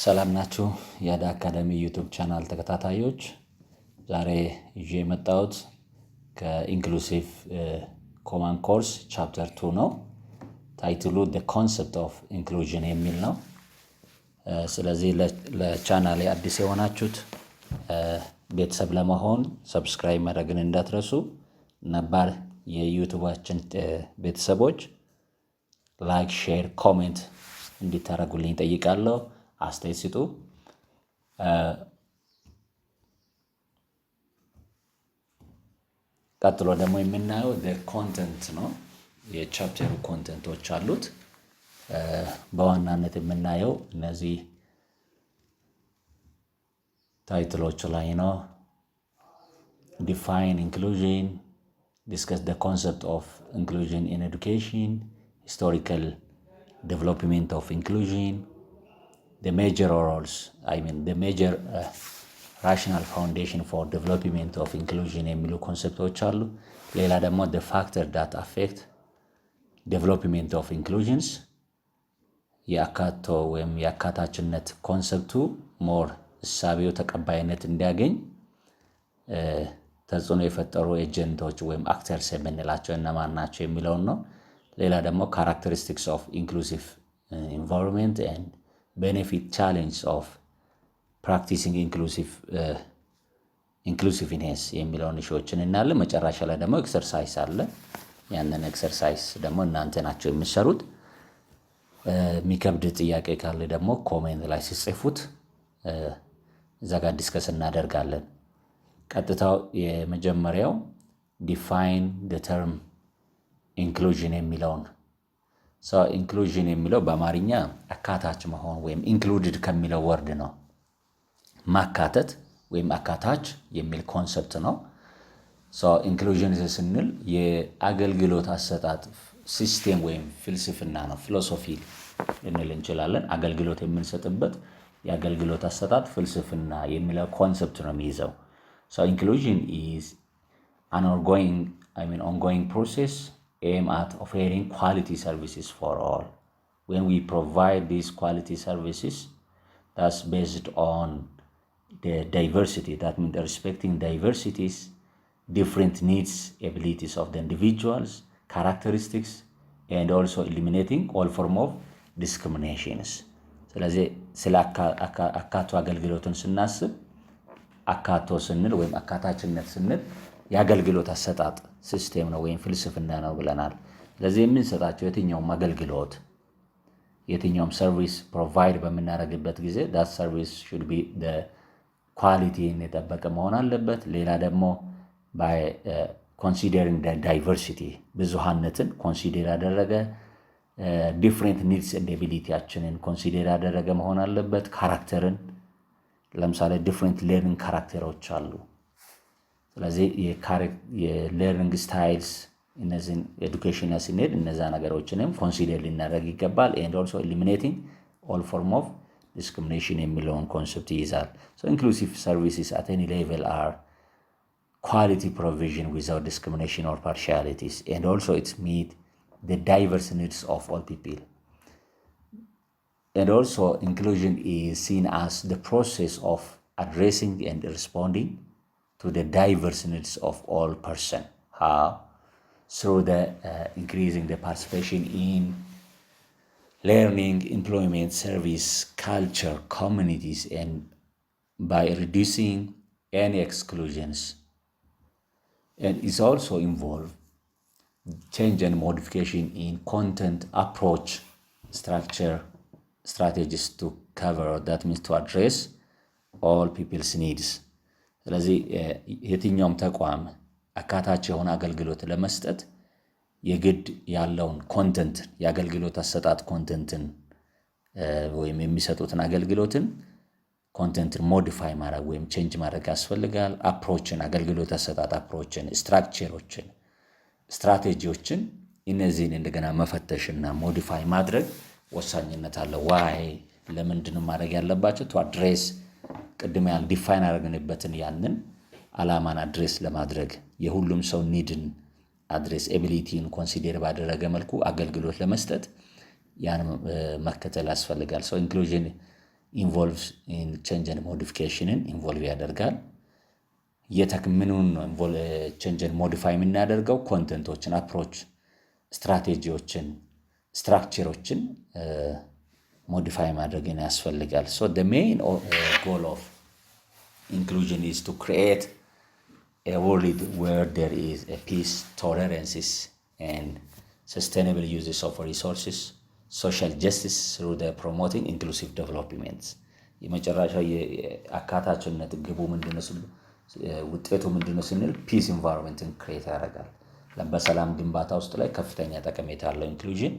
ሰላም ናችሁ የአዳ አካዳሚ ዩቲዩብ ቻናል ተከታታዮች። ዛሬ ይዤ የመጣሁት ከኢንክሉሲቭ ኮመን ኮርስ ቻፕተር 2 ነው። ታይትሉ The Concept of Inclusion የሚል ነው። ስለዚህ ለቻናሌ አዲስ የሆናችሁት ቤተሰብ ለመሆን ሰብስክራይብ ማድረግን እንዳትረሱ። ነባር የዩቲዩባችን ቤተሰቦች ላይክ፣ ሼር፣ ኮሜንት እንድታደርጉልኝ ጠይቃለሁ። አስተያየት ስጡ። ቀጥሎ ደግሞ የምናየው ኮንተንት ነው። የቻፕተሩ ኮንተንቶች አሉት። በዋናነት የምናየው እነዚህ ታይትሎች ላይ ነው። Define inclusion, discuss the concept of inclusion in education, historical development of inclusion, the major rational foundation for development of inclusion የሚሉ ኮንሰፕቶች አሉ። ሌላ ደግሞ the factor that affect development of inclusions የአካቶ ወይም የአካታችነት ኮንሰፕቱ ሞር እሳቤው ተቀባይነት እንዲያገኝ ተጽዕኖ የፈጠሩ ኤጀንቶች ወይም አክተርስ የምንላቸው እነማን ናቸው የሚለውን ነው። ሌላ ደግሞ characteristics of inclusive environment and benefit challenge of practicing inclusiveness የሚለውን ኢሹዎችን እናያለን። መጨረሻ ላይ ደግሞ ኤክሰርሳይዝ አለ። ያንን ኤክሰርሳይዝ ደግሞ እናንተ ናችሁ የምትሰሩት። የሚከብድ ጥያቄ ካለ ደግሞ ኮሜንት ላይ ሲጽፉት እዛ ጋር ዲስከስ እናደርጋለን። ቀጥታው የመጀመሪያው define the term inclusion የሚለውን inclusion የሚለው በአማርኛ አካታች መሆን ወይም included ከሚለው ወርድ ነው። ማካተት ወይም አካታች የሚል ኮንሰፕት ነው። inclusion ስንል የአገልግሎት አሰጣጥ ሲስተም ወይም ፍልስፍና ነው። ፊሎሶፊ ልንል እንችላለን። አገልግሎት የምንሰጥበት የአገልግሎት አሰጣጥ ፍልስፍና የሚለው ኮንሰፕት ነው የሚይዘው። Inclusion is an ongoing process aimed at offering quality services for all. When we provide these quality services, that's based on the diversity. That means respecting diversities, different needs, abilities of the individuals, characteristics, and also eliminating all form of discriminations. ስለዚህ ስለ አካቶ አገልግሎትን ስናስብ አካቶ ስንል ወይም አካታችነት ስንል የአገልግሎት አሰጣጥ ሲስተም ነው ወይም ፍልስፍና ነው ብለናል። ስለዚህ የምንሰጣቸው የትኛውም አገልግሎት የትኛውም ሰርቪስ ፕሮቫይድ በምናደርግበት ጊዜ that service should be the quality የጠበቀ መሆን አለበት። ሌላ ደግሞ by considering the diversity ብዙሃነትን ኮንሲደር ያደረገ different needs and abilityያችንን ኮንሲደር ያደረገ መሆን አለበት። ካራክተርን ለምሳሌ different learning ካራክተሮች አሉ። ስለዚህ የለርኒንግ ስታይልስ እነዚህን ኤዱኬሽን ስንሄድ እነዛ ነገሮችንም ኮንሲደር ሊናደርግ ይገባል። and also eliminating all form of discrimination የሚለውን ኮንሰፕት ይይዛል። inclusive services at any level are quality provision without discrimination or partialities, and also it meet the diverse needs of all people. And also inclusion is seen as the process of addressing and responding to the diverse needs of all person. How? Through the increasing the participation in learning, employment, service, culture, communities, and by reducing any exclusions. And it's also involve change and modification in content, approach, structure, strategies to cover, that means to address all people's needs. ስለዚህ የትኛውም ተቋም አካታች የሆነ አገልግሎት ለመስጠት የግድ ያለውን ኮንተንት የአገልግሎት አሰጣጥ ኮንተንትን ወይም የሚሰጡትን አገልግሎትን ኮንተንትን ሞዲፋይ ማድረግ ወይም ቼንጅ ማድረግ ያስፈልጋል። አፕሮችን አገልግሎት አሰጣጥ አፕሮችን፣ ስትራክቸሮችን፣ ስትራቴጂዎችን እነዚህን እንደገና መፈተሽና ሞዲፋይ ማድረግ ወሳኝነት አለው። ዋይ ለምንድን ነው ማድረግ ያለባቸው? ቱ አድሬስ ቅድም ያል ዲፋይን አድርገንበትን ያንን አላማን አድሬስ ለማድረግ የሁሉም ሰው ኒድን አድሬስ ኤቢሊቲን ኮንሲደር ባደረገ መልኩ አገልግሎት ለመስጠት ያን መከተል ያስፈልጋል። ኢንክሉዥን ኢንቮልቭስ ኢን ቼንጅ ኤንድ ሞዲፊኬሽንን ኢንቮልቭ ያደርጋል። ምኑን ነው ቼንጅ ኤንድ ሞዲፋይ የምናደርገው? ኮንተንቶችን፣ አፕሮች፣ ስትራቴጂዎችን፣ ስትራክቸሮችን ሞዲፋይ ማድረግን ያስፈልጋል። ሶ the main goal of inclusion is to create a world where there is a peace, tolerances, and sustainable uses of resources, social justice through the promoting inclusive development. የመጨረሻው የአካታችነት ግቡ ምንድነው? ውጤቱ ምንድነው ስንል ፒስ ኢንቫይሮንመንትን ክሬት ያደርጋል። በሰላም ግንባታ ውስጥ ላይ ከፍተኛ ጠቀሜታ አለው ኢንክሉዥን።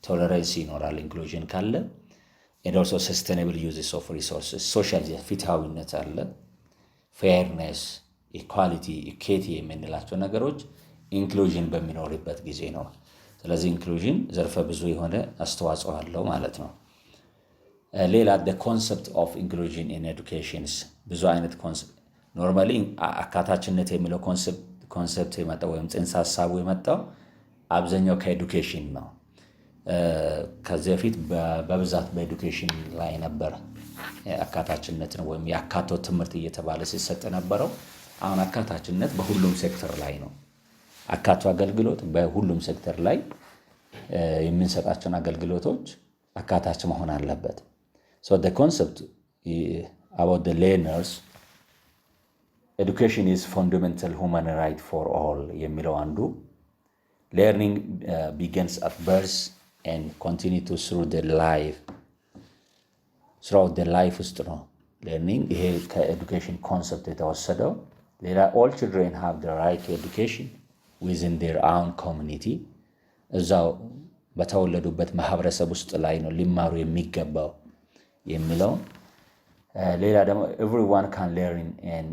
ቶለረንስ ይኖራል ኢንክሉዥን ካለ። and also sustainable uses of resources, social ፍትሃዊነት አለ። ፌርነስ፣ ኢኳሊቲ፣ ኢኩዊቲ የምንላቸው ነገሮች ኢንክሉዥን በሚኖርበት ጊዜ ነው። ስለዚህ ኢንክሉዥን ዘርፈ ብዙ የሆነ አስተዋጽኦ አለው ማለት ነው። ሌላ the concept of inclusion in educations ብዙ አይነት ኮንሰፕት ኖርማሊ አካታችነት የሚለው ኮንሰፕት የመጣው ወይም ጽንሰ ሐሳቡ የመጣው አብዛኛው ከኤዱኬሽን ነው። ከዚህ በፊት በብዛት በኤዱኬሽን ላይ ነበር አካታችነትን ወይም የአካቶ ትምህርት እየተባለ ሲሰጥ ነበረው። አሁን አካታችነት በሁሉም ሴክተር ላይ ነው። አካቶ አገልግሎት በሁሉም ሴክተር ላይ የምንሰጣቸውን አገልግሎቶች አካታች መሆን አለበት። so the concept about the learners education is fundamental human right for all የሚለው አንዱ learning begins at birth and continue to throughout the life ውስጥ ነው learning። ይሄ ከኤዱኬሽን ኮንሰፕት የተወሰደው። ሌላ all children have the right to education within their own community እዛው በተወለዱበት ማህበረሰብ ውስጥ ላይ ነው ሊማሩ የሚገባው የሚለው። ሌላ ደግሞ everyone can learn and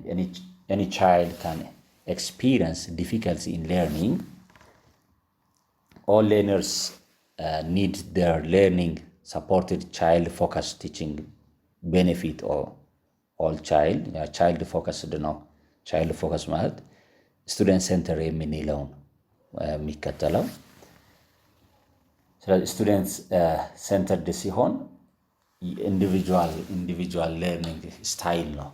any child can experience difficulty in learning. All learners need their learning supported child focused teaching benefit or all child focused ነው። child focus ማለት student center የምንለውን የሚከተለው። ስለዚህ students centered ሲሆን individual learning style ነው።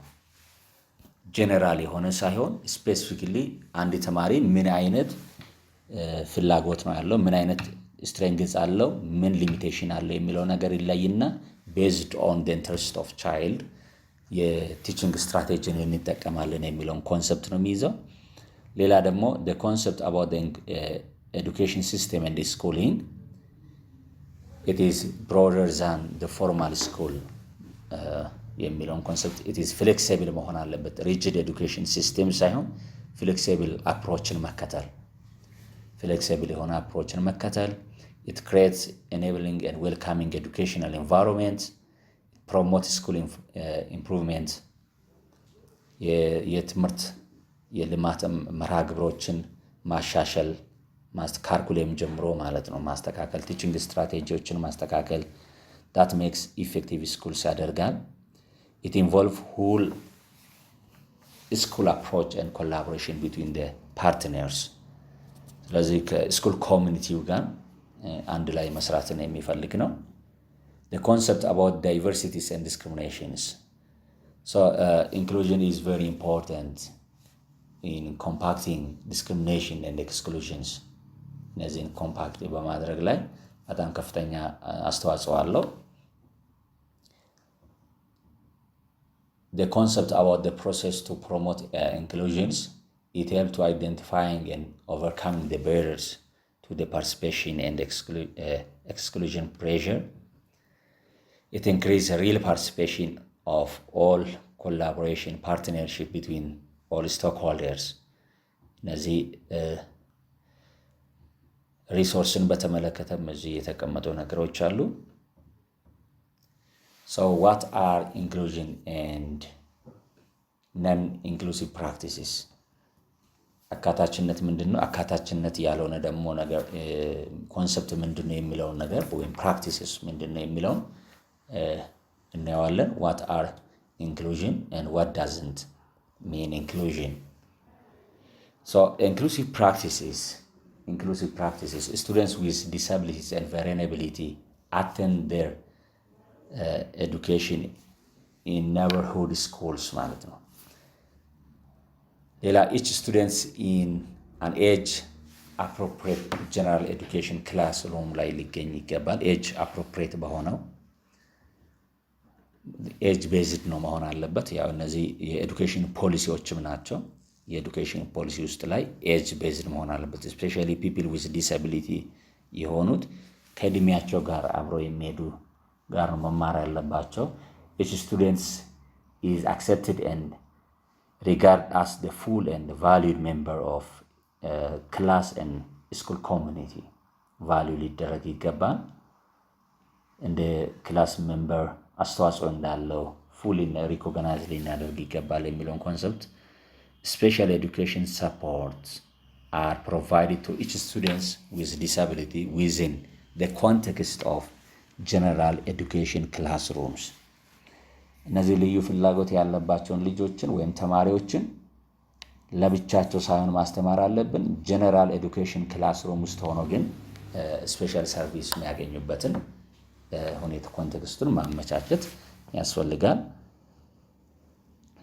ጀነራል የሆነ ሳይሆን ስፔሲፊክሊ አንድ ተማሪ ምን አይነት ፍላጎት ነው ያለው፣ ምን አይነት ስትሬንግዝ አለው፣ ምን ሊሚቴሽን አለው የሚለው ነገር ይለይና based on the interest of child የቲቺንግ ስትራቴጂን እንጠቀማለን የሚለውን ኮንሰፕት ነው የሚይዘው። ሌላ ደግሞ the concept about the education system and the schooling it is broader than the formal school የሚለውን ኮንሰፕት it is flexible መሆን አለበት። rigid education system ሳይሆን flexible approachን መከተል flexible የሆነ approachን መከተል it creates enabling and welcoming educational environment, promotes school improvement የትምህርት የልማት መርሃ ግብሮችን ማሻሻል ካርኩለም ጀምሮ ማለት ነው ማስተካከል ቲቺንግ ስትራቴጂዎችን ማስተካከል that makes effective schools ያደርጋል። it involve whole school approach and collaboration between the partners ስለዚህ ከስኩል ኮሚኒቲው ጋር አንድ ላይ መስራትን የሚፈልግ ነው። the concept about diversities and discriminations so inclusion is very important in compacting discrimination and exclusions እነዚህን ኮምፓክት በማድረግ ላይ በጣም ከፍተኛ አስተዋጽኦ አለው። the concept about the process to promote inclusions it helps to identifying and overcoming the barriers to the participation and exclusion pressure. It increases real participation of all collaboration partnership between all stakeholders. እነዚህ ሪሶርስን በተመለከተም እዚህ የተቀመጡ ነገሮች አሉ። so what are inclusion and non-inclusive practices? አካታችነት ምንድነው? አካታችነት ያልሆነ ደግሞ ነገር ኮንሰፕት ምንድነው የሚለው ነገር ወይም practices ምንድነው የሚለው እናያለን። what are inclusion and what doesn't mean inclusion? so inclusive practices students with disabilities and vulnerability attend their ኤዱኬሽን ኢን ኔይበርሁድ ስኩልስ ማለት ነው። ሌላ ኢች ስቱደንትስ ኢን አን ኤጅ አፕሮፕሪየት ጀነራል ኤዱኬሽን ክላስ ሩም ላይ ሊገኝ ይገባል። ኤጅ አፕሮፕሪየት በሆነው ኤጅ ቤዝድ ነው መሆን አለበት። ያው እነዚህ የኤዱኬሽን ፖሊሲዎችም ናቸው። የኤዱኬሽን ፖሊሲ ውስጥ ላይ ኤጅ ቤዝድ መሆን አለበት። ስፔሻሊ ፒፕል ዊዝ ዲስአቢሊቲ የሆኑት ከእድሜያቸው ጋር አብረው የሚሄዱ ጋር ነው መማር ያለባቸው። each student is accepted and regarded as the full and valued member of class and school community value ሊደረግ ይገባል። እንደ ክላስ ሜምበር አስተዋጽኦ እንዳለው ፉል ሪኮግናይዝ ሊናደርግ ይገባል የሚለውን ኮንሰፕት special education supports are provided to each student with disability within the context of general education classrooms. እነዚህ ልዩ ፍላጎት ያለባቸውን ልጆችን ወይም ተማሪዎችን ለብቻቸው ሳይሆን ማስተማር አለብን። ጀነራል ኤዱኬሽን ክላስሩም ውስጥ ሆኖ ግን ስፔሻል ሰርቪስ የሚያገኙበትን ሁኔታ ኮንቴክስቱን ማመቻቸት ያስፈልጋል።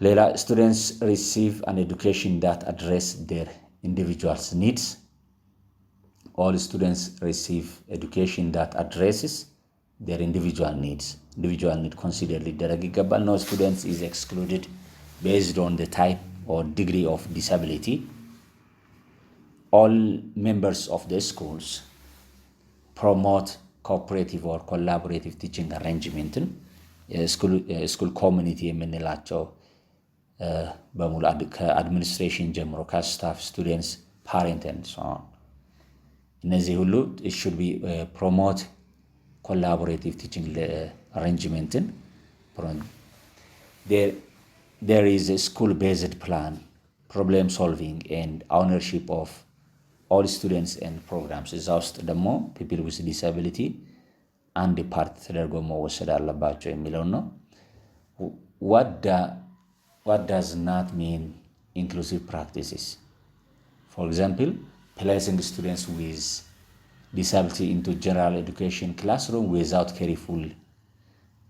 ሌላ students receive an education that address their individuals needs. All students receive education that addresses their individual needs. Individual need considered ሊደረግ ይገባል። No student is excluded based on the type or degree of disability. All members of the schools promote cooperative or collaborative teaching arrangement. school community የምንላቸው በሙሉ ከአድሚኒስትሬሽን ጀምሮ ከስታፍ ስቱደንትስ ፓሬንት and so on እነዚህ ሁሉ it should be promote collaborative teaching arrangement. There is a school based plan, problem solving and ownership of all students and programs. እዛ ውስጥ ደግሞ people with disability አንድ ፓርት ተደርጎ መወሰድ አለባቸው የሚለው ነው። What does not mean inclusive practices? For example, placing students with disability into general education classroom without careful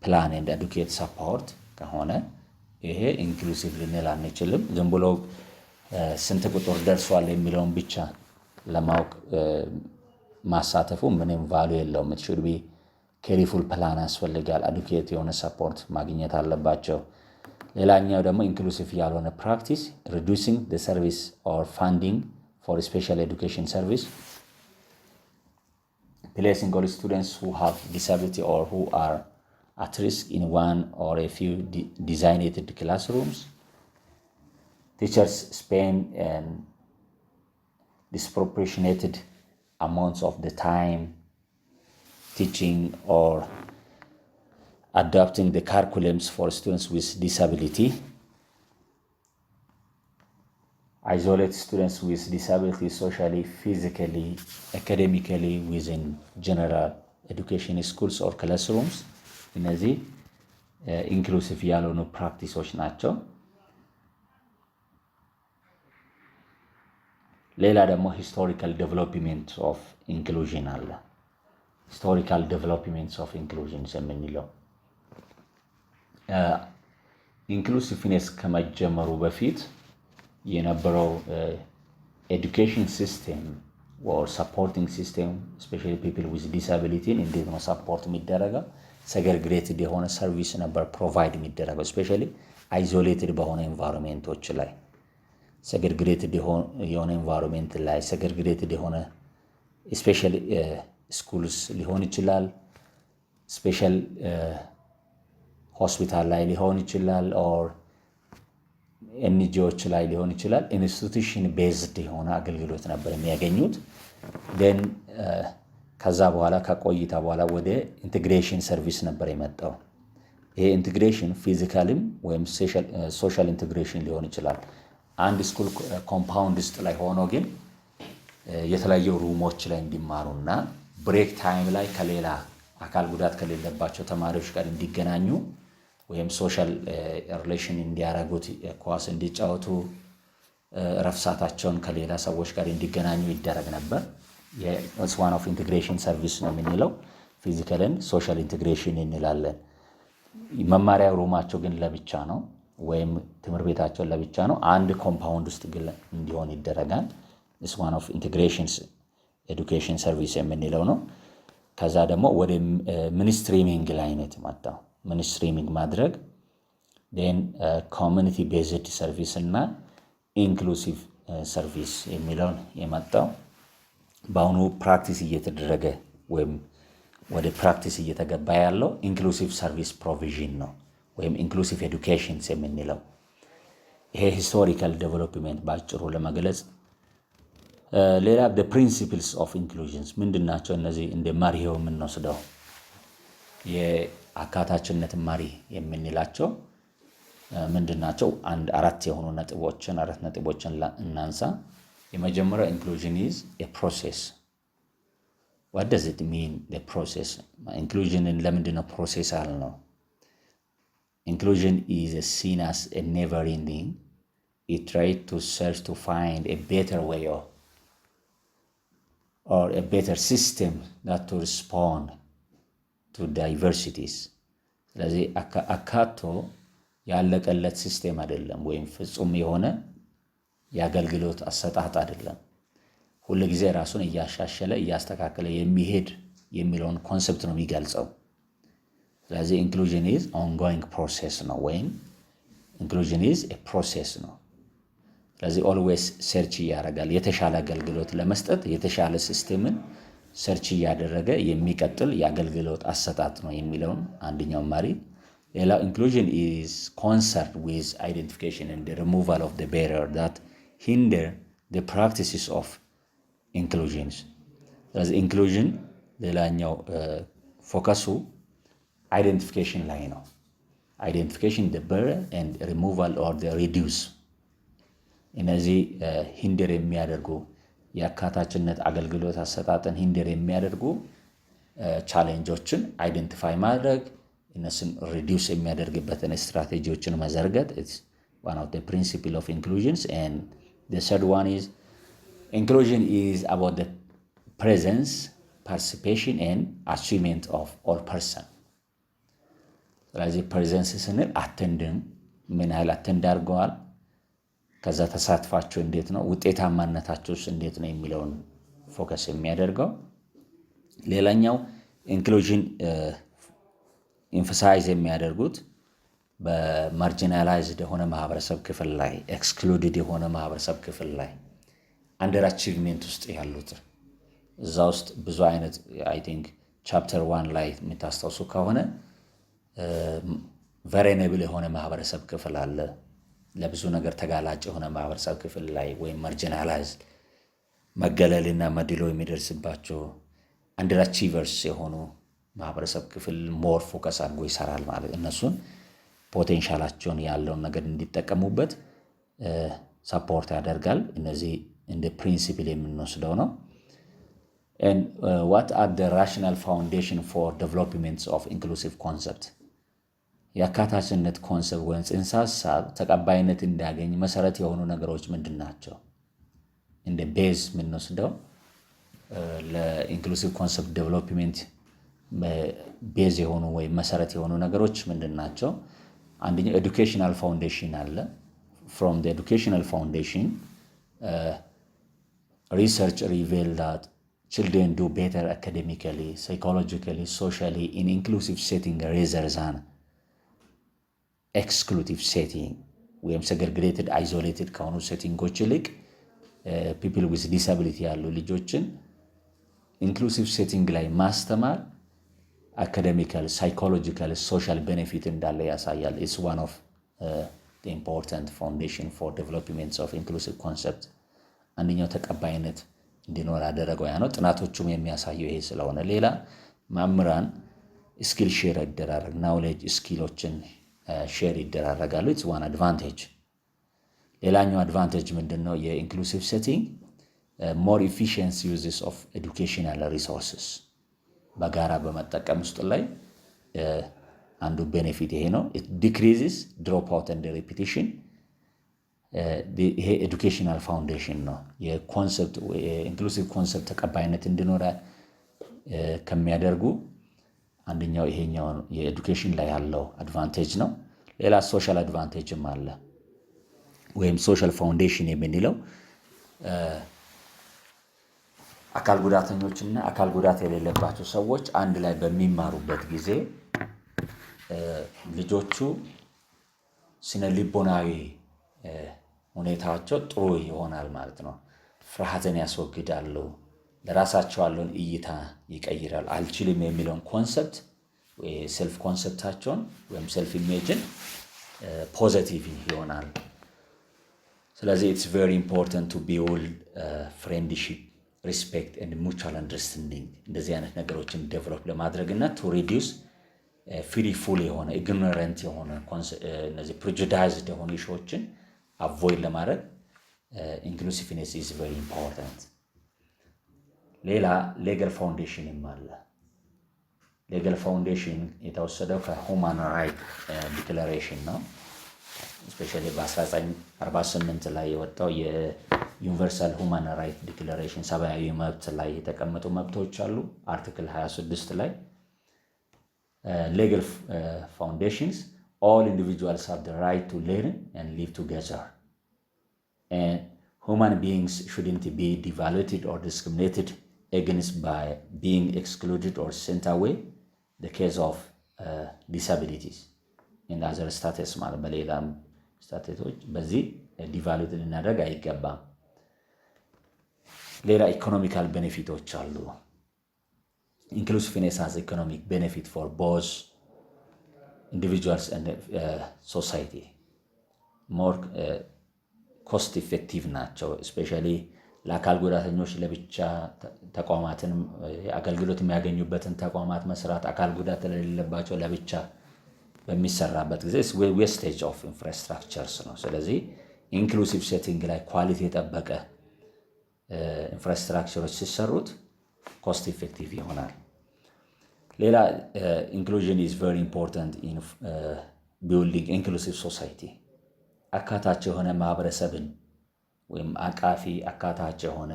plan and adequate support ከሆነ ይሄ ኢንክሉሲቭ ልንል አንችልም። ዝም ብሎ ስንት ቁጥር ደርሷል የሚለውን ብቻ ለማወቅ ማሳተፉ ምንም ቫሉ የለውም። it should be careful plan ያስፈልጋል። adequate የሆነ ሰፖርት ማግኘት አለባቸው። ሌላኛው ደግሞ ኢንክሉሲቭ ያልሆነ ፕራክቲስ reducing the service or funding for special education service, placing all students who have disability or who are at risk in one or a few designated classrooms. Teachers spend disproportionate amounts of the time teaching or adapting the curriculums for students with disability. Isolate students with disability socially, physically, academically within general education schools or classrooms. እነዚህ ኢንክሉሲቭ ያልሆኑ ፕራክቲሶች ናቸው። ሌላ ደግሞ ሂስቶሪካል ዴቨሎፕመንት ኦፍ ኢንክሉዥን አለ። ሂስቶሪካል ዴቨሎፕመንት ኦፍ ኢንክሉዥን የምንለው ኢንክሉሲቭነስ ከመጀመሩ በፊት የነበረው ኤዱኬሽን ሲስተም or supporting system, especially people with disability እንዴት ነው ሰፖርት የሚደረገው? segregated የሆነ ሰርቪስ ነበር ፕሮቫይድ የሚደረገው especially isolated በሆነ ኤንቫይሮንመንቶች ላይ segregated የሆነ ኤንቫይሮንመንት ላይ segregated የሆነ especially schools ሊሆን ይችላል ስፔሻል ሆስፒታል ላይ ሊሆን ይችላል or ኤንጂኦዎች ላይ ሊሆን ይችላል ኢንስቲትዩሽን ቤዝድ የሆነ አገልግሎት ነበር የሚያገኙት then ከዛ በኋላ ከቆይታ በኋላ ወደ ኢንቲግሬሽን ሰርቪስ ነበር የመጣው ይሄ ኢንቲግሬሽን ፊዚካልም ወይም ሶሻል ኢንቲግሬሽን ሊሆን ይችላል አንድ ስኩል ኮምፓውንድ ውስጥ ላይ ሆኖ ግን የተለያዩ ሩሞች ላይ እንዲማሩና ብሬክ ታይም ላይ ከሌላ አካል ጉዳት ከሌለባቸው ተማሪዎች ጋር እንዲገናኙ ወይም ሶሻል ሪሌሽን እንዲያረጉት ኳስ እንዲጫወቱ ረፍሳታቸውን ከሌላ ሰዎች ጋር እንዲገናኙ ይደረግ ነበር የስ ዋን ኦፍ ኢንቲግሬሽን ሰርቪስ ነው የምንለው ፊዚካል ኤንድ ሶሻል ኢንቲግሬሽን እንላለን መማሪያ ሩማቸው ግን ለብቻ ነው ወይም ትምህርት ቤታቸው ለብቻ ነው አንድ ኮምፓውንድ ውስጥ ግን እንዲሆን ይደረጋል is one of integrations education service የምንለው ነው ከዛ ደግሞ ወደ ሚኒስትሪሚንግ ላይ ነው የተመጣው ሚኒስትሪሚንግ ማድረግ then community based service እና inclusive service የሚለው የመጣው በአሁኑ ፕራክቲስ እየተደረገ ወይም ወደ ፕራክቲስ እየተገባ ያለው inclusive service provision ነው ወይም inclusive education የምንለው ይሄ historical development ባጭሩ ለመግለጽ ሌላ the principles of inclusion ምንድናቸው እነዚህ እንደ ማሪው የምንወስደው የአካታችነት ማሪ የምንላቸው ምንድናቸው አራት የሆኑ ነጥቦችን እናንሳ የመጀመሪያው inclusion is a process what does it mean the process inclusion ለምንድነው process አልነው inclusion is seen as a never ending it tries to search to find a better way or a better system that to respond to diversities ስለዚህ አካቶ ያለቀለት ሲስተም አይደለም ወይም ፍጹም የሆነ ያገልግሎት አሰጣጥ አይደለም ሁሉ ጊዜ ራሱን እያሻሻለ እያስተካከለ የሚሄድ የሚለውን ኮንሰፕት ነው የሚገልጸው ስለዚህ inclusion is ongoing process ነው ወይም inclusion is a process ነው ስለዚህ always search ያደርጋል የተሻለ አገልግሎት ለመስጠት የተሻለ ሲስተምን search ያደረገ የሚቀጥል ያገልግሎት አሰጣጥ ነው የሚለውን አንደኛው ማሪ ሌላ inclusion is concerned with identification and the removal of the barrier that hinder the practices of inclusion ስለዚህ inclusion ሌላኛው ፎከሱ identification ላይ ነው identification the barrier and removal or the reduce እነዚህ hinder የሚያደርጉ የአካታችነት አገልግሎት አሰጣጥን hinder የሚያደርጉ ቻሌንጆችን አይደንቲፋይ ማድረግ እነሱን reduce የሚያደርግበትን ስትራቴጂዎችን መዘርጋት it's one of the principle of inclusions and the third one is inclusion is about the presence participation and achievement of all person ስለዚህ presence ስንል attending ምን ያህል attend አድርገዋል ከዛ ተሳትፋቸው እንዴት ነው ውጤታማነታቸውስ እንዴት ነው የሚለውን ፎከስ የሚያደርገው ሌላኛው inclusion emphasize የሚያደርጉት በማርጂናላይዝድ የሆነ ማህበረሰብ ክፍል ላይ excluded የሆነ ማህበረሰብ ክፍል ላይ under achievement ውስጥ ያሉት እዛ ውስጥ ብዙ አይነት I think chapter 1 ላይ የምታስተውሱ ከሆነ vulnerable የሆነ ማህበረሰብ ክፍል አለ ለብዙ ነገር ተጋላጭ የሆነ ማህበረሰብ ክፍል ላይ ወይ ማርጂናላይዝድ መገለልና መድሎ የሚደርስባቸው under achievers የሆኑ ማህበረሰብ ክፍል more focus አድርጎ ይሰራል ማለት እነሱን ፖቴንሻላቸውን ያለውን ነገር እንዲጠቀሙበት ሰፖርት ያደርጋል እነዚህ እንደ ፕሪንሲፕል የምንወስደው ነው and what are the rational foundation for development of inclusive concept ያካታችነት ኮንሰፕት ወይም ጽንሰ ሐሳብ ተቀባይነት እንዲያገኝ መሰረት የሆኑ ነገሮች ምንድናቸው እንደ ቤዝ የምንወስደው ለኢንክሉሲቭ ኮንሰፕት ዴቨሎፕመንት ቤዝ የሆኑ ወይ መሰረት የሆኑ ነገሮች ምንድናቸው አንደኛው ኤዱኬሽናል ፋውንዴሽን አለ from the educational foundation research revealed that children do better academically psychologically socially in inclusive setting rather than exclusive setting ወይም segregated isolated ከሆኑ ሴቲንጎች ይልቅ people with disability ያሉ ልጆችን inclusive setting ላይ ማስተማር academical psychological social benefit እንዳለ ያሳያል it's one of the important foundation for development of inclusive concept አንደኛው ተቀባይነት እንዲኖር አደረገው ያ ነው ጥናቶቹም የሚያሳየው ይሄ ስለሆነ ሌላ ማምራን ስኪል ሼር ይደራረግ knowledge ስኪሎችን ሼር ይደራረጋሉ it's one advantage ሌላኛው advantage ምንድነው የኢንክሉሲቭ ሴቲንግ more efficient uses of educational resources በጋራ በመጠቀም ውስጥ ላይ አንዱ ቤኔፊት ይሄ ነው it decreases dropout and repetition ይሄ ኤዱኬሽናል ፋውንዴሽን ነው የኮንሰፕት ኢንክሉሲቭ ኮንሰፕት ተቀባይነት እንዲኖር ከሚያደርጉ አንደኛው ይሄኛው የኤዱኬሽን ላይ ያለው አድቫንቴጅ ነው። ሌላ ሶሻል አድቫንቴጅም አለ ወይም ሶሻል ፋውንዴሽን የምንለው አካል ጉዳተኞችና አካል ጉዳት የሌለባቸው ሰዎች አንድ ላይ በሚማሩበት ጊዜ ልጆቹ ስነ ልቦናዊ ሁኔታቸው ጥሩ ይሆናል ማለት ነው። ፍርሃትን ያስወግዳሉ። ለራሳቸው ያለውን እይታ ይቀይራል። አልችልም የሚለውን ኮንሰፕት ወይ ሴልፍ ኮንሰፕታቸውን ወይም ሴልፍ ኢሜጅን ፖዚቲቭ ይሆናል። ስለዚህ ኢትስ ቬሪ ኢምፖርታንት ቱ ቢውልድ ፍሬንድሺፕ ሪስፔክት ኤንድ ሙቹዋል አንደርስታንዲንግ እንደዚህ አይነት ነገሮችን ዴቨሎፕ ለማድረግ እና ቱ ሪዲዩስ ፊሪፉል የሆነ ኢግኖረንት የሆነ እነዚህ ፕሬጁዳይዝድ የሆኑ ኢሹዎችን አቮይድ ለማድረግ ኢንክሉሲቭነስ ኢዝ ቬሪ ኢምፖርታንት። ሌላ ሌጋል ፋውንዴሽንም አለ። ሌጋል ፋውንዴሽን የተወሰደው ከሁማን ራይት ዲክላሬሽን ነው። ስፔሻሊ በ1948 ላይ የወጣው የዩኒቨርሳል ሁማን ራይት ዲክላሬሽን ሰብአዊ መብት ላይ የተቀመጡ መብቶች አሉ። አርቲክል 26 ላይ legal foundations, all individuals have the right to learn and live together, and human beings shouldn't be devalued or discriminated against by being excluded or sent away the case of disabilities in other status ማለት በሌላም ስታተሶች በዚህ ዲቫሉድ ልናደርግ አይገባም። ሌላ ኢኮኖሚካል ቤኔፊቶች አሉ። Inclusiveness has economic benefit for both individuals and society. More cost effective ናቸው። especially ለአካል ጉዳተኞች ለብቻ ተቋማትን አገልግሎት የሚያገኙበትን ተቋማት መስራት፣ አካል ጉዳት ለሌለባቸው ለብቻ በሚሰራበት ጊዜ ዌስቴጅ ኦፍ ኢንፍራስትራክቸርስ ነው። ስለዚህ ኢንክሉሲቭ ሴቲንግ ላይ ኳሊቲ የጠበቀ ኢንፍራስትራክቸሮች ሲሰሩት ኮስት ኢፌክቲቭ ይሆናል። ሌላ ኢንክሉዥን ኢዝ ቨሪ ኢምፖርታንት ኢን ቢልዲንግ ኢንክሉሲቭ ሶሳይቲ። አካታች የሆነ ማህበረሰብን ወይም አቃፊ አካታች የሆነ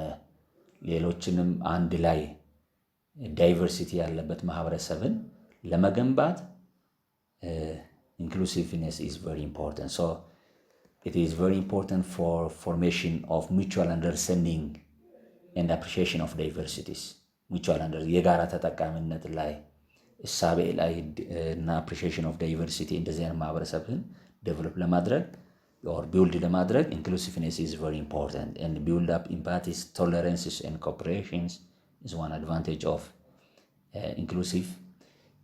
ሌሎችንም አንድ ላይ ዳይቨርሲቲ ያለበት ማህበረሰብን ለመገንባት ኢንክሉሲቭነስ ኢዝ ቨሪ ኢምፖርታንት። ሶ ኢት ኢዝ ቨሪ ኢምፖርታንት ፎር ፎርሜሽን ኦፍ ሙቹዋል አንደርስታንዲንግ ኤንድ አፕሪሺዬሽን ኦፍ ዳይቨርሲቲስ። ሙቹዋል አንደርስታንዲንግ የጋራ ተጠቃሚነት ላይ እሳቤ ላይ እና አፕሪሺዬሽን ኦፍ ዳይቨርሲቲ እንደዚህ አይነት ማህበረሰብን ዴቨሎፕ ለማድረግ or build ለማድረግ inclusiveness is very important, and build up empathy, tolerance and cooperation is one advantage of inclusive.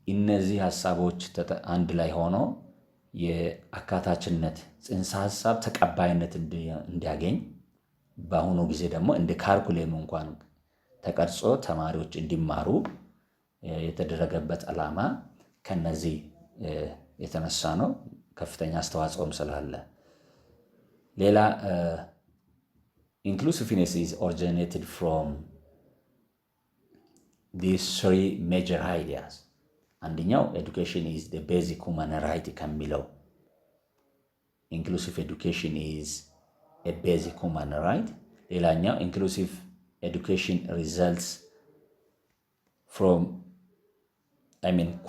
እነዚህ ሐሳቦች አንድ ላይ ሆኖ የአካታችነት ጽንሰ ሐሳብ ተቀባይነት እንዲያገኝ በአሁኑ ጊዜ ደግሞ እንደ ካሪኩለም እንኳን ተቀርጾ ተማሪዎች እንዲማሩ የተደረገበት ዓላማ ከነዚህ የተነሳ ነው። ከፍተኛ አስተዋጽኦም ስላለ ሌላ inclusiveness is originated from these three major ideas. አንደኛው education is the basic human right ከሚለው inclusive education is a basic human right። ሌላኛው inclusive education results from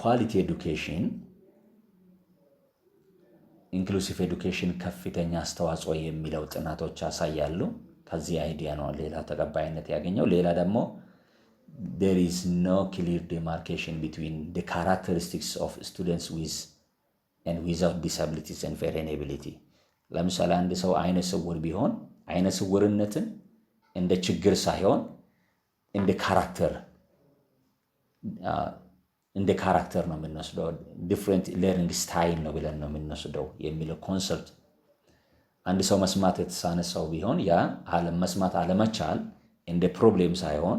quality education። ኢንክሉሲቭ ኤዱኬሽን ከፍተኛ አስተዋጽኦ የሚለው ጥናቶች ያሳያሉ። ከዚህ አይዲያ ነው ሌላ ተቀባይነት ያገኘው። ሌላ ደግሞ there is no clear demarcation between the characteristics of students with and without disabilities and vulnerability። ለምሳሌ አንድ ሰው አይነ ስውር ቢሆን አይነ ስውርነትን እንደ ችግር ሳይሆን እንደ ካራክተር ነው የምንወስደው። ዲፍረንት ለርኒንግ ስታይል ነው ብለን ነው የምንወስደው የሚለው ኮንሰፕት። አንድ ሰው መስማት የተሳነ ሰው ቢሆን ያ መስማት አለመቻል እንደ ፕሮብሌም ሳይሆን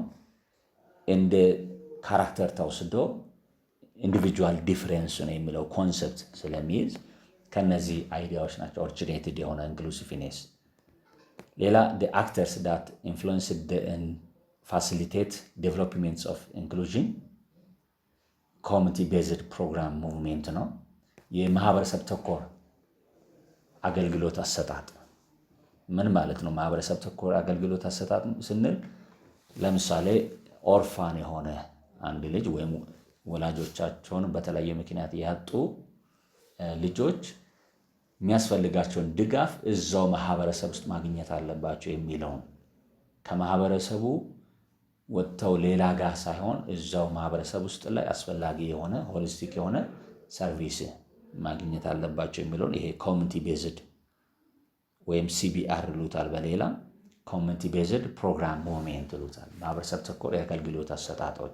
እንደ ካራክተር ተወስዶ ኢንዲቪጁዋል ዲፍረንስ ነው የሚለው ኮንሰፕት ስለሚይዝ ከነዚህ አይዲያዎች ናቸው ኦሪጂኔትድ የሆነ ኢንክሉሲቭነስ። ሌላ the actors that influenced and facilitate developments of inclusion ኮሚኒቲ ቤዝድ ፕሮግራም ሙቭሜንት ነው። የማህበረሰብ ተኮር አገልግሎት አሰጣጥ ምን ማለት ነው? ማህበረሰብ ተኮር አገልግሎት አሰጣጥ ስንል ለምሳሌ ኦርፋን የሆነ አንድ ልጅ ወይም ወላጆቻቸውን በተለያየ ምክንያት ያጡ ልጆች የሚያስፈልጋቸውን ድጋፍ እዛው ማህበረሰብ ውስጥ ማግኘት አለባቸው የሚለውን ከማህበረሰቡ ወጥተው ሌላ ጋር ሳይሆን እዛው ማህበረሰብ ውስጥ ላይ አስፈላጊ የሆነ ሆሊስቲክ የሆነ ሰርቪስ ማግኘት አለባቸው የሚለውን ይሄ ኮሚኒቲ ቤዝድ ወይም CBR ይሉታል በሌላ ኮሚኒቲ ቤዝድ ፕሮግራም ሙቭመንት ይሉታል ማህበረሰብ ተኮር የአገልግሎት አሰጣጦች።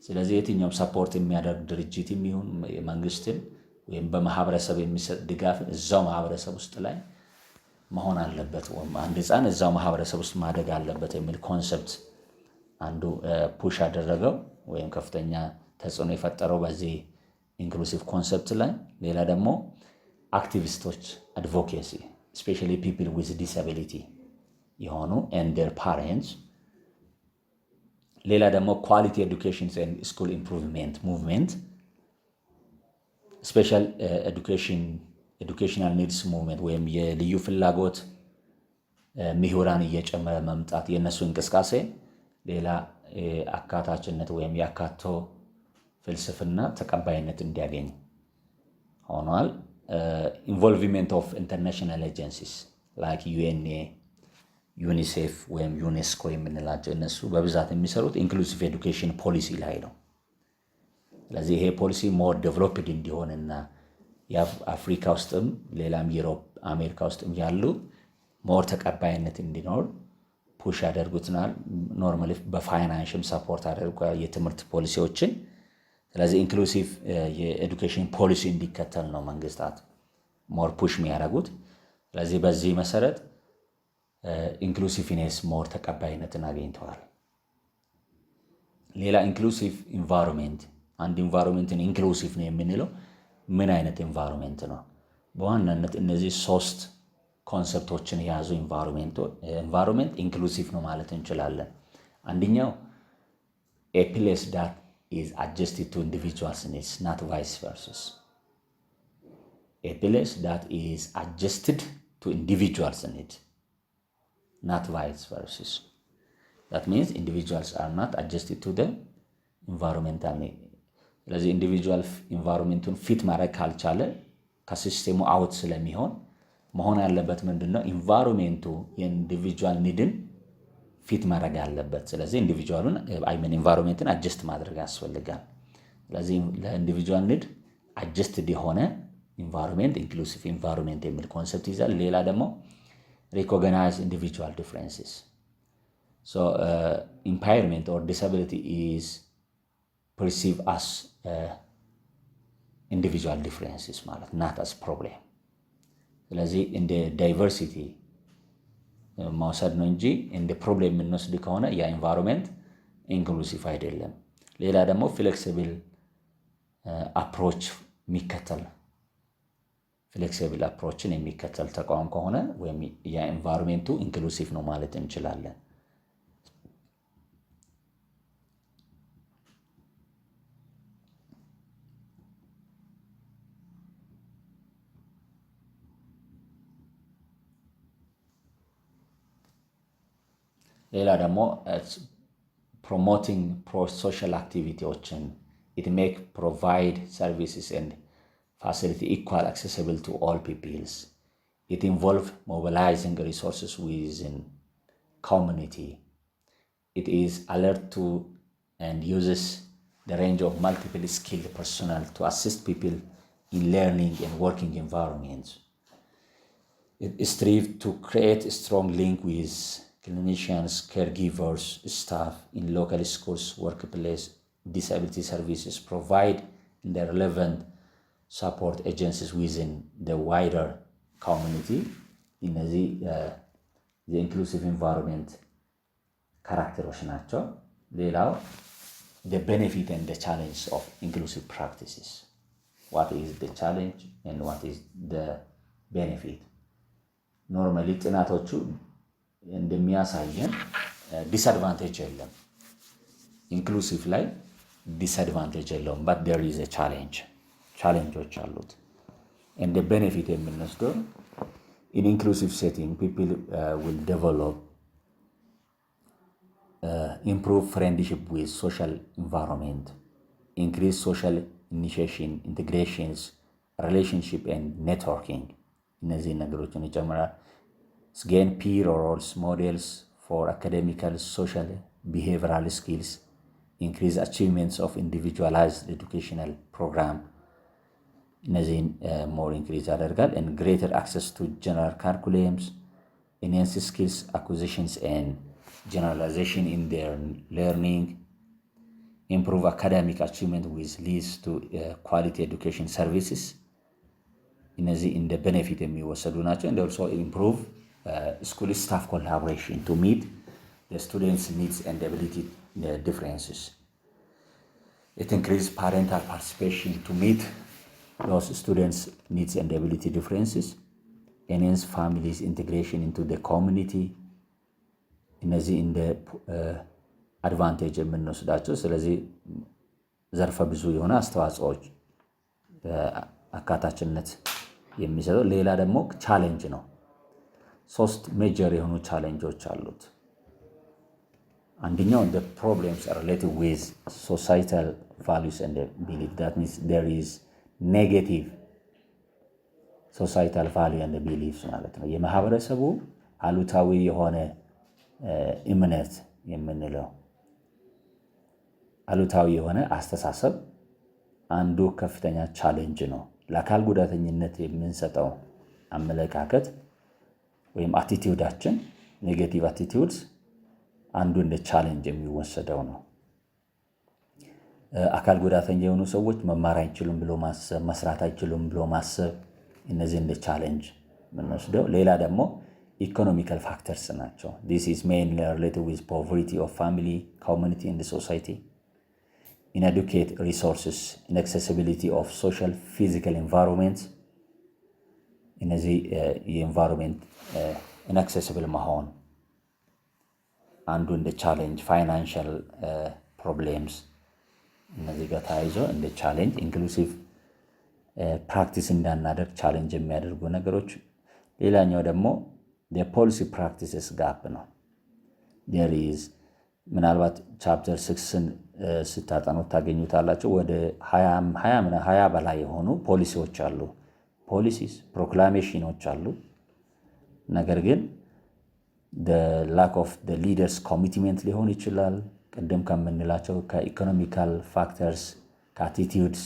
ስለዚህ የትኛውም ሰፖርት የሚያደርግ ድርጅት የሚሆን መንግስትን ወይም በማህበረሰብ የሚሰጥ ድጋፍ እዛው ማህበረሰብ ውስጥ ላይ መሆን አለበት ወይም አንድ ህፃን እዛው ማህበረሰብ ውስጥ ማደግ አለበት የሚል ኮንሰፕት አንዱ ፑሽ አደረገው ወይም ከፍተኛ ተጽዕኖ የፈጠረው በዚህ ኢንክሉሲቭ ኮንሰፕት ላይ። ሌላ ደግሞ አክቲቪስቶች አድቮኬሲ especially people with disability የሆኑ and their parents። ሌላ ደግሞ ኳሊቲ ኤዱኬሽን and school improvement movement special educational needs movement ወይም የልዩ ፍላጎት ምሁራን እየጨመረ መምጣት የነሱ እንቅስቃሴ ሌላ አካታችነት ወይም ያካቶ ፍልስፍና ተቀባይነት እንዲያገኝ ሆኗል። involvement of international agencies like UNA UNICEF ወይም ዩኔስኮ የምንላቸው እነሱ በብዛት የሚሰሩት ኢንክሉሲቭ ኤዱኬሽን ፖሊሲ ላይ ነው። ስለዚህ ይሄ ፖሊሲ ሞር ዴቨሎፕድ እንዲሆንና የአፍሪካ ውስጥም ሌላም ዩሮፕ አሜሪካ ውስጥም ያሉ ሞር ተቀባይነት እንዲኖር ፑሽ ያደርጉትናል። ኖርማሊ በፋይናንሽም ሰፖርት አድርጓል የትምህርት ፖሊሲዎችን። ስለዚህ ኢንክሉሲቭ የኤዱኬሽን ፖሊሲ እንዲከተል ነው መንግስታት ሞር ፑሽ የሚያደርጉት። ስለዚህ በዚህ መሰረት ኢንክሉሲቭነስ ሞር ተቀባይነትን አግኝተዋል። ሌላ ኢንክሉሲቭ ኢንቫይሮንመንት አንድ ኢንቫይሮንመንትን ኢንክሉሲቭ ነው የምንለው ምን አይነት ኢንቫይሮንመንት ነው? በዋናነት እነዚህ ሶስት ኮንሰፕቶችን የያዙ ኢንቫይሮንመንት ኢንክሉሲቭ ነው ማለት እንችላለን። አንደኛው a place that is adjusted to individuals needs not vice versa. A place that is adjusted to individuals needs not vice versa. That means individuals are not adjusted to the environmental need. ስለዚህ ኢንዲቪጁዋል ኢንቫይሮንመንቱን ፊት ማድረግ ካልቻለ ከሲስተሙ አውት ስለሚሆን መሆን ያለበት ምንድነው? ኢንቫይሮንመንቱ የኢንዲቪጁዋል ኒድን ፊት ማድረግ አለበት። ስለዚህ ኢንዲቪጁዋሉን ኢንቫይሮንመንትን አጀስት ማድረግ ያስፈልጋል። ስለዚህ ለኢንዲቪጁዋል ኒድ አጀስትድ የሆነ ኢንቫይሮንመንት ኢንክሉሲቭ ኢንቫይሮንመንት የሚል ኮንሰፕት ይዛል። ሌላ ደግሞ recognize individual differences. So impairment or disability is perceived as individual differences ማለት not as problem. ስለዚህ እንደ ዳይቨርሲቲ መውሰድ ነው እንጂ እንደ ፕሮብሌም የምንወስድ ከሆነ ያ ኢንቫይሮንመንት ኢንክሉሲቭ አይደለም። ሌላ ደግሞ ፍሌክሲብል አፕሮች የሚከተል ፍሌክሲብል አፕሮችን የሚከተል ተቋም ከሆነ ወይም ያ ኢንቫይሮንመንቱ ኢንክሉሲቭ ነው ማለት እንችላለን። ሌላ ደግሞ promoting pro-social activities. It make provide services and facility equal accessible to all peoples. It involve mobilizing resources within community. It is alert to and uses the range of multiple skilled personnel to assist people in learning and working environments. It strives to create a strong link with clinicians, caregivers, staff in local schools, workplace, disability services, provide the relevant support agencies within the wider community in the inclusive environment characteሮች ናቸው። ሌላው the benefit and the challenge of inclusive practices. What is the challenge and what is the benefit? Normally ጥናቶቹ እንደሚያሳየን ዲስአድቫንቴጅ የለም። ኢንክሉሲቭ ላይ ዲስአድቫንቴጅ የለውም። but there is a ቻሌንጆች አሉት። and the benefit የምንወስደው in inclusive setting people will develop improve friendship with social environment increase social initiation, integrations, relationship and networking እነዚህ ነገሮችን ይጨምራል። gain peer roles models for academical, social, behavioral skills, increase achievements of individualized educational program እነዚህን more increase ያደርጋል and greater access to general curriculums, enhance skills acquisitions and generalization in their learning, improve academic achievement which leads to quality education services እነዚህ እንደ benefit የሚወሰዱ ናቸው and also improve school staff collaboration to meet the students' needs and ability differences. It increases parental participation to meet those students' needs and ability differences, enhance families' integration into the community እነዚህ እንደ አድቫንቴጅ የምንወስዳቸው ስለዚህ ዘርፈ ብዙ የሆነ አስተዋጽኦች አካታችነት የሚሰጠው። ሌላ ደግሞ ቻሌንጅ ነው። 3 ሜጀር የሆኑ ቻሌንጆች አሉት። አንደኛው the problems are related with societal values and belief. That means there is negative societal value and beliefs ማለት ነው። የማህበረሰቡ አሉታዊ የሆነ እምነት የምንለው አሉታዊ የሆነ አስተሳሰብ አንዱ ከፍተኛ ቻሌንጅ ነው። ለአካል ጉዳተኝነት የምንሰጠው አመለካከት ወይም አቲቲዩዳችን ኔጌቲቭ አቲቲዩድስ አንዱ እንደ ቻሌንጅ የሚወሰደው ነው። አካል ጉዳተኛ የሆኑ ሰዎች መማር አይችሉም ብሎ ማሰብ፣ መስራት አይችሉም ብሎ ማሰብ እነዚህ እንደ ቻሌንጅ የምንወስደው። ሌላ ደግሞ ኢኮኖሚካል ፋክተርስ ናቸው። this is mainly related with poverty of family, community and society, inadequate resources, inaccessibility of social physical environment እነዚህ የኤንቫይሮንመንት inaccessible መሆን አንዱ እንደ ቻሌንጅ፣ ፋይናንሻል ፕሮብሌምስ እነዚህ ጋር ተያይዞ እንደ ቻሌንጅ፣ ኢንክሉሲቭ ፕራክቲስ እንዳናደርግ ቻሌንጅ የሚያደርጉ ነገሮች። ሌላኛው ደግሞ የፖሊሲ ፕራክቲስስ ጋፕ ነው። there is ምናልባት ቻፕተር 6ን ስታጠኑት ታገኙታላችሁ። ወደ 20 በላይ የሆኑ ፖሊሲዎች አሉ። ፖሊሲስ ፕሮክላሜሽኖች አሉ። ነገር ግን the lack of the leaders commitment ሊሆን ይችላል። ቅድም ከምንላቸው ከኢኮኖሚካል ፋክተርስ ከአቲቲዩድስ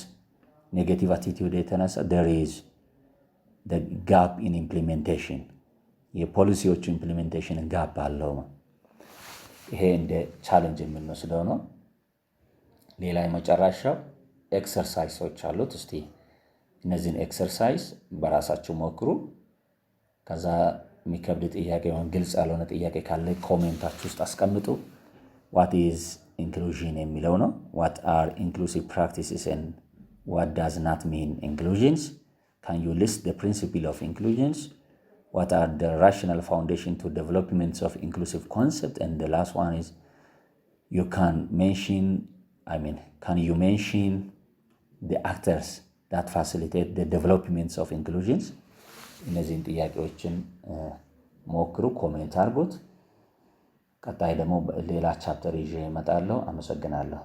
ኔጌቲቭ አቲቲዩድ የተነሳ there is the gap in implementation የፖሊሲዎቹ ኢምፕሊሜንቴሽን ጋፕ አለው። ይሄ እንደ ቻሌንጅ የምንወስደው ነው። ሌላ የመጨረሻው ኤክሰርሳይሶች አሉት። እስቲ እነዚህን ኤክሰርሳይዝ በራሳችሁ ሞክሩ። ከዛ የሚከብድ ጥያቄ ወይም ግልጽ ያልሆነ ጥያቄ ካለ ኮሜንታችሁ ውስጥ አስቀምጡ። what is inclusion የሚለው ነው። what are inclusive practices and what does not mean inclusions? Can you list the principle of inclusions? What are the rational foundation to developments of inclusive concept? And the last one is can you mention the actors that facilitate the developments of inclusions? እነዚህን ጥያቄዎችን ሞክሩ፣ ኮሜንት አድርጉት። ቀጣይ ደግሞ ሌላ ቻፕተር ይዤ እመጣለሁ። አመሰግናለሁ።